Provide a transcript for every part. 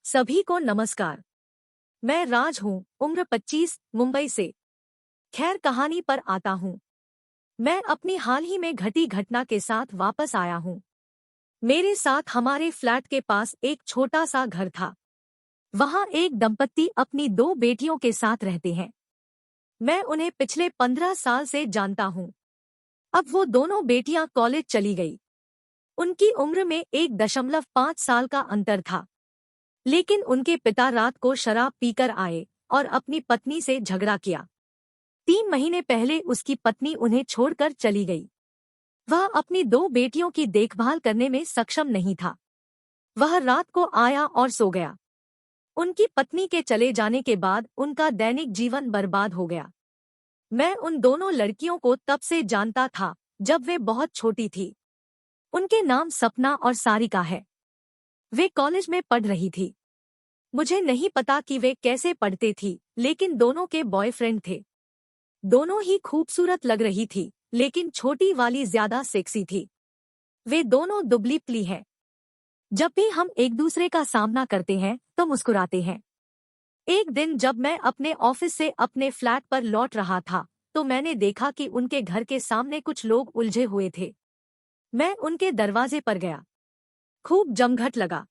सभी को नमस्कार। मैं राज हूँ, उम्र 25, मुंबई से। खैर कहानी पर आता हूँ। मैं अपनी हाल ही में घटी घटना के साथ वापस आया हूँ। मेरे साथ हमारे फ्लैट के पास एक छोटा सा घर था। वहाँ एक दंपत्ति अपनी 2 बेटियों के साथ रहते हैं। मैं उन्हें पिछले 15 साल से जानता हूँ। अब वो दोनों बेटियां कॉलेज चली गई। उनकी उम्र में 1.5 साल का अंतर था। लेकिन उनके पिता रात को शराब पीकर आए और अपनी पत्नी से झगड़ा किया। 3 महीने पहले उसकी पत्नी उन्हें छोड़कर चली गई। वह अपनी 2 बेटियों की देखभाल करने में सक्षम नहीं था। वह रात को आया और सो गया। उनकी पत्नी के चले जाने के बाद उनका दैनिक जीवन बर्बाद हो गया। मैं उन दोनों लड़कियों को तब से जानता था जब वे बहुत छोटी थी। उनके नाम सपना और सारिका है। वे कॉलेज में पढ़ रही थी। मुझे नहीं पता कि वे कैसे पढ़ते थी, लेकिन दोनों के बॉयफ्रेंड थे। दोनों ही खूबसूरत लग रही थी, लेकिन छोटी वाली ज्यादा सेक्सी थी। वे दोनों दुबली पतली हैं। जब भी हम एक दूसरे का सामना करते हैं तो मुस्कुराते हैं। एक दिन जब मैं अपने ऑफिस से अपने फ्लैट पर लौट रहा था तो मैंने देखा कि उनके घर के सामने कुछ लोग उलझे हुए थे। मैं उनके दरवाजे पर गया। खूब जमघट लगा।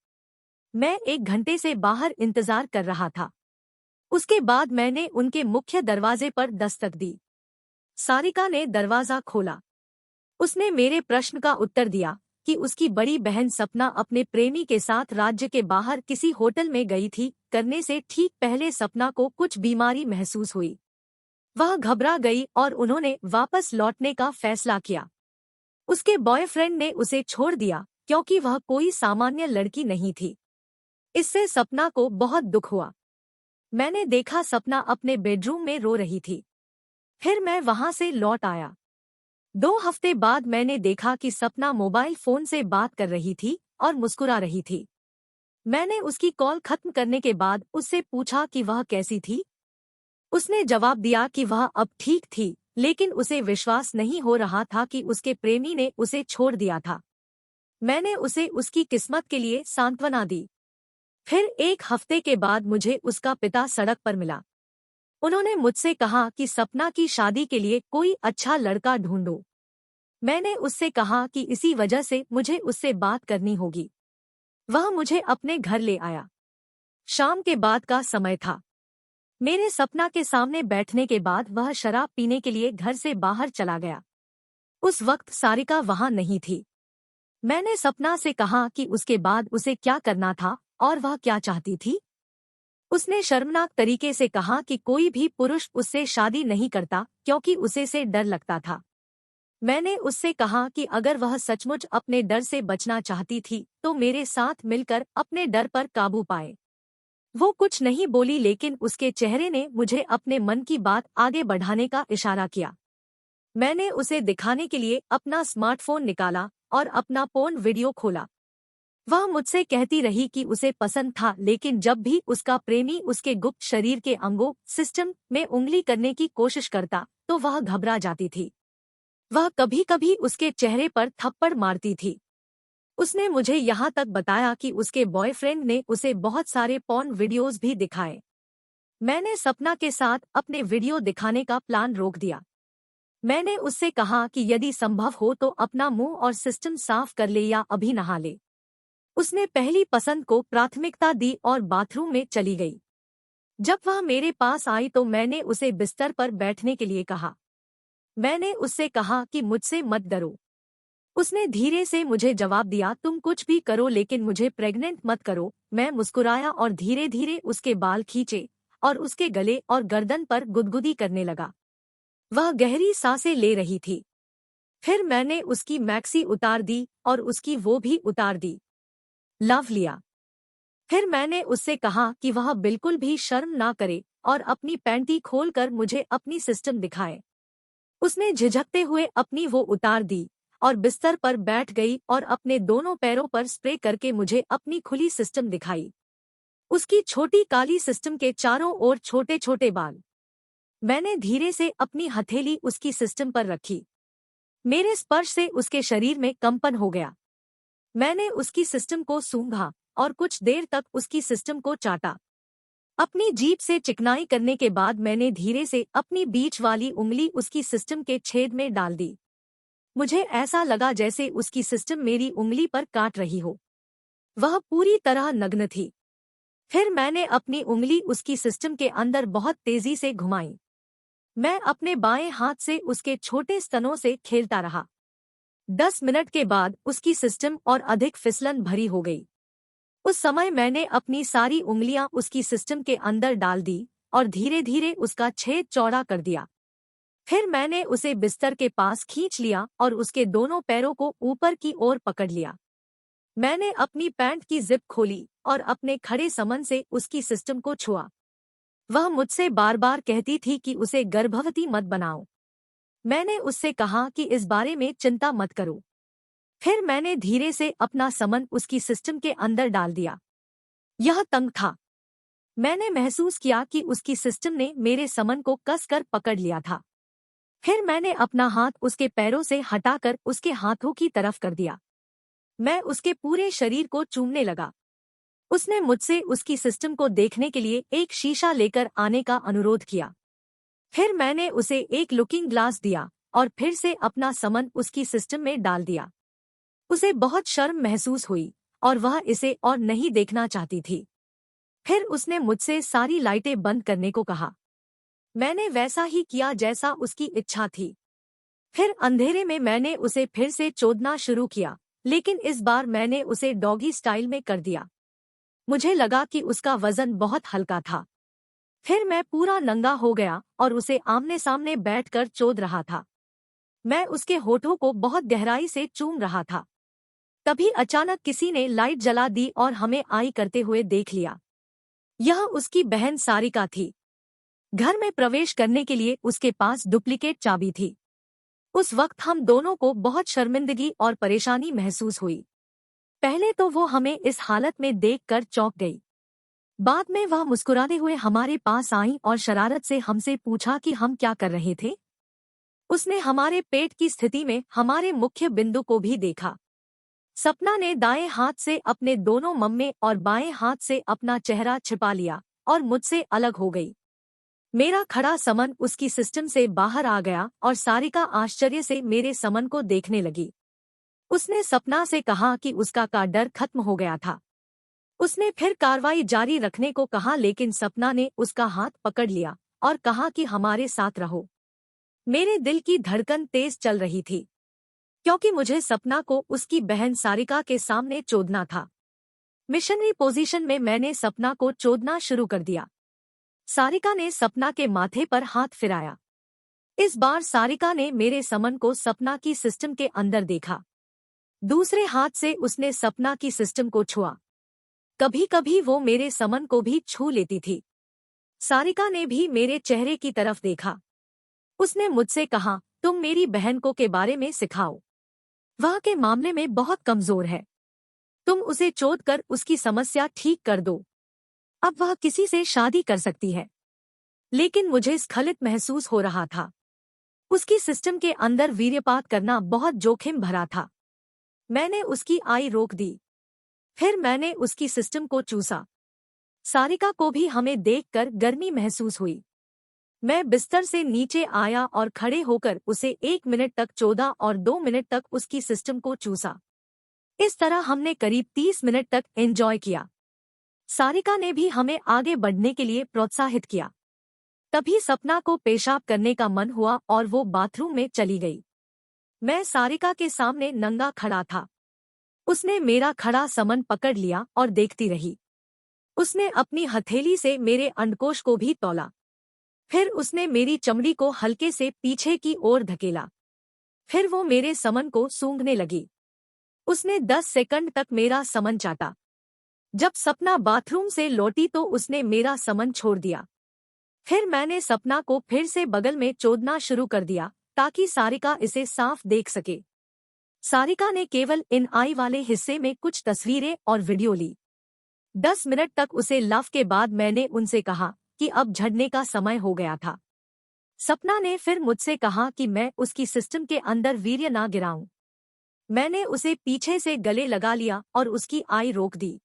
मैं 1 घंटे से बाहर इंतजार कर रहा था। उसके बाद मैंने उनके मुख्य दरवाजे पर दस्तक दी। सारिका ने दरवाजा खोला। उसने मेरे प्रश्न का उत्तर दिया कि उसकी बड़ी बहन सपना अपने प्रेमी के साथ राज्य के बाहर किसी होटल में गई थी। करने से ठीक पहले सपना को कुछ बीमारी महसूस हुई। वह घबरा गई और उन्होंने वापस लौटने का फैसला किया। उसके बॉयफ्रेंड ने उसे छोड़ दिया क्योंकि वह कोई सामान्य लड़की नहीं थी। इससे सपना को बहुत दुख हुआ। मैंने देखा सपना अपने बेडरूम में रो रही थी। फिर मैं वहां से लौट आया। 2 हफ्ते बाद मैंने देखा कि सपना मोबाइल फोन से बात कर रही थी और मुस्कुरा रही थी। मैंने उसकी कॉल खत्म करने के बाद उससे पूछा कि वह कैसी थी। उसने जवाब दिया कि वह अब ठीक थी, लेकिन उसे विश्वास नहीं हो रहा था कि उसके प्रेमी ने उसे छोड़ दिया था। मैंने उसे उसकी किस्मत के लिए सांत्वना दी। फिर 1 हफ्ते के बाद मुझे उसका पिता सड़क पर मिला। उन्होंने मुझसे कहा कि सपना की शादी के लिए कोई अच्छा लड़का ढूंढो। मैंने उससे कहा कि इसी वजह से मुझे उससे बात करनी होगी। वह मुझे अपने घर ले आया। शाम के बाद का समय था। मेरे सपना के सामने बैठने के बाद वह शराब पीने के लिए घर से बाहर चला गया। उस वक्त सारिका वहां नहीं थी। मैंने सपना से कहा कि उसके बाद उसे क्या करना था और वह क्या चाहती थी। उसने शर्मनाक तरीके से कहा कि कोई भी पुरुष उससे शादी नहीं करता क्योंकि उसे से डर लगता था। मैंने उससे कहा कि अगर वह सचमुच अपने डर से बचना चाहती थी तो मेरे साथ मिलकर अपने डर पर काबू पाए। वो कुछ नहीं बोली, लेकिन उसके चेहरे ने मुझे अपने मन की बात आगे बढ़ाने का इशारा किया। मैंने उसे दिखाने के लिए अपना स्मार्टफोन निकाला और अपना पोर्न वीडियो खोला। वह मुझसे कहती रही कि उसे पसंद था, लेकिन जब भी उसका प्रेमी उसके गुप्त शरीर के अंगों सिस्टम में उंगली करने की कोशिश करता तो वह घबरा जाती थी। वह कभी कभी उसके चेहरे पर थप्पड़ मारती थी। उसने मुझे यहाँ तक बताया कि उसके बॉयफ्रेंड ने उसे बहुत सारे पॉर्न वीडियोज भी दिखाए। मैंने सपना के साथ अपने वीडियो दिखाने का प्लान रोक दिया। मैंने उससे कहा कि यदि संभव हो तो अपना मुंह और सिस्टम साफ कर ले या अभी नहा ले। उसने पहली पसंद को प्राथमिकता दी और बाथरूम में चली गई। जब वह मेरे पास आई तो मैंने उसे बिस्तर पर बैठने के लिए कहा। मैंने उससे कहा कि मुझसे मत डरो। उसने धीरे से मुझे जवाब दिया, तुम कुछ भी करो लेकिन मुझे प्रेग्नेंट मत करो। मैं मुस्कुराया और धीरे धीरे उसके बाल खींचे और उसके गले और गर्दन पर गुदगुदी करने लगा। वह गहरी सांसें ले रही थी। फिर मैंने उसकी मैक्सी उतार दी और उसकी वो भी उतार दी। लव लिया। फिर मैंने उससे कहा कि वह बिल्कुल भी शर्म ना करे और अपनी पैंटी खोलकर मुझे अपनी सिस्टम दिखाए। उसने झिझकते हुए अपनी वो उतार दी और बिस्तर पर बैठ गई और अपने दोनों पैरों पर स्प्रे करके मुझे अपनी खुली सिस्टम दिखाई। उसकी छोटी काली सिस्टम के चारों ओर छोटे छोटे बाल। मैंने धीरे से अपनी हथेली उसकी सिस्टम पर रखी। मेरे स्पर्श से उसके शरीर में कंपन हो गया। मैंने उसकी सिस्टम को सूंघा और कुछ देर तक उसकी सिस्टम को चाटा। अपनी जीभ से चिकनाई करने के बाद मैंने धीरे से अपनी बीच वाली उंगली उसकी सिस्टम के छेद में डाल दी। मुझे ऐसा लगा जैसे उसकी सिस्टम मेरी उंगली पर काट रही हो। वह पूरी तरह नग्न थी। फिर मैंने अपनी उंगली उसकी सिस्टम के अंदर बहुत तेजी से घुमाई। मैं अपने बाएं हाथ से उसके छोटे स्तनों से खेलता रहा। 10 मिनट के बाद उसकी सिस्टम और अधिक फिसलन भरी हो गई। उस समय मैंने अपनी सारी उंगलियां उसकी सिस्टम के अंदर डाल दी और धीरे धीरे उसका छेद चौड़ा कर दिया। फिर मैंने उसे बिस्तर के पास खींच लिया और उसके दोनों पैरों को ऊपर की ओर पकड़ लिया। मैंने अपनी पैंट की जिप खोली और अपने खड़े समन से उसकी सिस्टम को छुआ। वह मुझसे बार बार कहती थी कि उसे गर्भवती मत बनाओ। मैंने उससे कहा कि इस बारे में चिंता मत करो। फिर मैंने धीरे से अपना समन उसकी सिस्टम के अंदर डाल दिया। यह तंग था। मैंने महसूस किया कि उसकी सिस्टम ने मेरे समन को कसकर पकड़ लिया था। फिर मैंने अपना हाथ उसके पैरों से हटाकर उसके हाथों की तरफ कर दिया। मैं उसके पूरे शरीर को चूमने लगा। उसने मुझसे उसकी सिस्टम को देखने के लिए एक शीशा लेकर आने का अनुरोध किया। फिर मैंने उसे एक लुकिंग ग्लास दिया और फिर से अपना समन उसकी सिस्टम में डाल दिया। उसे बहुत शर्म महसूस हुई और वह इसे और नहीं देखना चाहती थी। फिर उसने मुझसे सारी लाइटें बंद करने को कहा। मैंने वैसा ही किया जैसा उसकी इच्छा थी। फिर अंधेरे में मैंने उसे फिर से चोदना शुरू किया, लेकिन इस बार मैंने उसे डॉगी स्टाइल में कर दिया। मुझे लगा कि उसका वजन बहुत हल्का था। फिर मैं पूरा नंगा हो गया और उसे आमने सामने बैठकर चोद रहा था। मैं उसके होठों को बहुत गहराई से चूम रहा था। तभी अचानक किसी ने लाइट जला दी और हमें आई करते हुए देख लिया। यह उसकी बहन सारिका थी। घर में प्रवेश करने के लिए उसके पास डुप्लीकेट चाबी थी। उस वक्त हम दोनों को बहुत शर्मिंदगी और परेशानी महसूस हुई। पहले तो वो हमें इस हालत में देखकर चौंक गई। बाद में वह मुस्कुराते हुए हमारे पास आई और शरारत से हमसे पूछा कि हम क्या कर रहे थे। उसने हमारे पेट की स्थिति में हमारे मुख्य बिंदु को भी देखा। सपना ने दाएं हाथ से अपने दोनों मम्मे और बाएं हाथ से अपना चेहरा छिपा लिया और मुझसे अलग हो गई। मेरा खड़ा समन उसकी सिस्टम से बाहर आ गया और सारिका आश्चर्य से मेरे समन को देखने लगी। उसने सपना से कहा कि उसका का डर खत्म हो गया था। उसने फिर कार्रवाई जारी रखने को कहा, लेकिन सपना ने उसका हाथ पकड़ लिया और कहा कि हमारे साथ रहो। मेरे दिल की धड़कन तेज चल रही थी, क्योंकि मुझे सपना को उसकी बहन सारिका के सामने चोदना था। मिशनरी पोजीशन में मैंने सपना को चोदना शुरू कर दिया। सारिका ने सपना के माथे पर हाथ फिराया। इस बार सारिका ने मेरे समन को सपना की सिस्टम के अंदर देखा। दूसरे हाथ से उसने सपना की सिस्टम को छुआ। कभी कभी वो मेरे समन को भी छू लेती थी। सारिका ने भी मेरे चेहरे की तरफ देखा। उसने मुझसे कहा, तुम मेरी बहन को के बारे में सिखाओ। वह के मामले में बहुत कमजोर है। तुम उसे चोद कर उसकी समस्या ठीक कर दो। अब वह किसी से शादी कर सकती है। लेकिन मुझे स्खलित महसूस हो रहा था। उसकी सिस्टम के अंदर वीर्यपात करना बहुत जोखिम भरा था। मैंने उसकी आई रोक दी। फिर मैंने उसकी सिस्टम को चूसा। सारिका को भी हमें देखकर गर्मी महसूस हुई। मैं बिस्तर से नीचे आया और खड़े होकर उसे 1 मिनट तक चोदा और 2 मिनट तक उसकी सिस्टम को चूसा। इस तरह हमने करीब 30 मिनट तक एंजॉय किया। सारिका ने भी हमें आगे बढ़ने के लिए प्रोत्साहित किया। तभी सपना को पेशाब करने का मन हुआ और वो बाथरूम में चली गई। मैं सारिका के सामने नंगा खड़ा था। उसने मेरा खड़ा समन पकड़ लिया और देखती रही। उसने अपनी हथेली से मेरे अंडकोश को भी तौला। फिर उसने मेरी चमड़ी को हल्के से पीछे की ओर धकेला। फिर वो मेरे समन को सूंघने लगी। उसने 10 सेकंड तक मेरा समन चाटा। जब सपना बाथरूम से लौटी तो उसने मेरा समन छोड़ दिया। फिर मैंने सपना को फिर से बगल में चोदना शुरू कर दिया ताकि सारिका इसे साफ देख सके। सारिका ने केवल इन आई वाले हिस्से में कुछ तस्वीरें और वीडियो ली। 10 मिनट तक उसे लव के बाद मैंने उनसे कहा कि अब झड़ने का समय हो गया था। सपना ने फिर मुझसे कहा कि मैं उसकी सिस्टम के अंदर वीर्य ना गिराऊं। मैंने उसे पीछे से गले लगा लिया और उसकी आई रोक दी।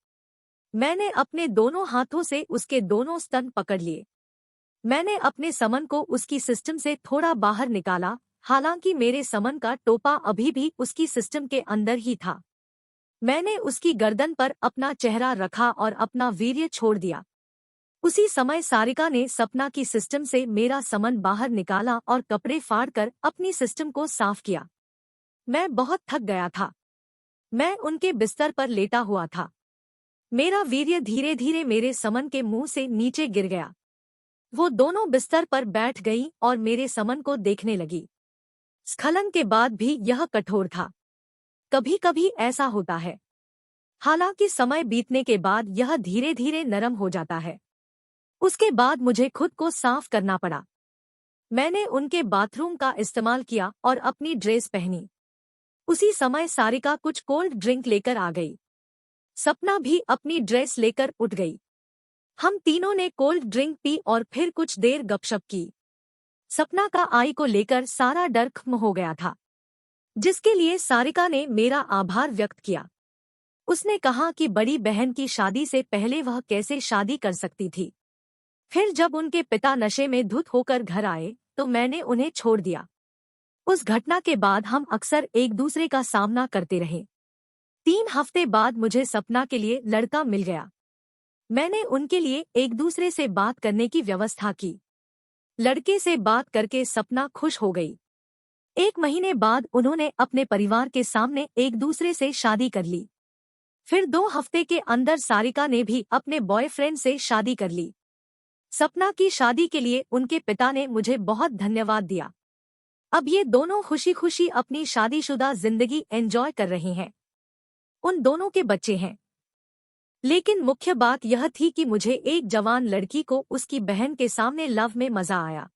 मैंने अपने दोनों हाथों से उसके दोनों स्तन पकड़ लिए। मैंने अपने समन को उसकी सिस्टम से थोड़ा बाहर निकाला, हालांकि मेरे समन का टोपा अभी भी उसकी सिस्टम के अंदर ही था। मैंने उसकी गर्दन पर अपना चेहरा रखा और अपना वीर्य छोड़ दिया। उसी समय सारिका ने सपना की सिस्टम से मेरा समन बाहर निकाला और कपड़े फाड़कर अपनी सिस्टम को साफ किया। मैं बहुत थक गया था। मैं उनके बिस्तर पर लेटा हुआ था। मेरा वीर्य धीरे धीरे मेरे समन के मुंह से नीचे गिर गया। वो दोनों बिस्तर पर बैठ गईं और मेरे समन को देखने लगी। स्खलन के बाद भी यह कठोर था। कभी कभी ऐसा होता है। हालांकि समय बीतने के बाद यह धीरे धीरे नरम हो जाता है। उसके बाद मुझे खुद को साफ करना पड़ा। मैंने उनके बाथरूम का इस्तेमाल किया और अपनी ड्रेस पहनी। उसी समय सारिका कुछ कोल्ड ड्रिंक लेकर आ गई। सपना भी अपनी ड्रेस लेकर उठ गई। हम तीनों ने कोल्ड ड्रिंक पी और फिर कुछ देर गपशप की। सपना का आई को लेकर सारा डर खत्म हो गया था, जिसके लिए सारिका ने मेरा आभार व्यक्त किया। उसने कहा कि बड़ी बहन की शादी से पहले वह कैसे शादी कर सकती थी। फिर जब उनके पिता नशे में धुत होकर घर आए तो मैंने उन्हें छोड़ दिया। उस घटना के बाद हम अक्सर एक दूसरे का सामना करते रहे। 3 हफ्ते बाद मुझे सपना के लिए लड़का मिल गया। मैंने उनके लिए एक दूसरे से बात करने की व्यवस्था की। लड़के से बात करके सपना खुश हो गई। 1 महीने बाद उन्होंने अपने परिवार के सामने एक दूसरे से शादी कर ली। फिर 2 हफ्ते के अंदर सारिका ने भी अपने बॉयफ्रेंड से शादी कर ली। सपना की शादी के लिए उनके पिता ने मुझे बहुत धन्यवाद दिया। अब ये दोनों खुशी खुशी अपनी शादीशुदा जिंदगी एंजॉय कर रहे हैं। उन दोनों के बच्चे हैं। लेकिन मुख्य बात यह थी कि मुझे एक जवान लड़की को उसकी बहन के सामने लव में मजा आया।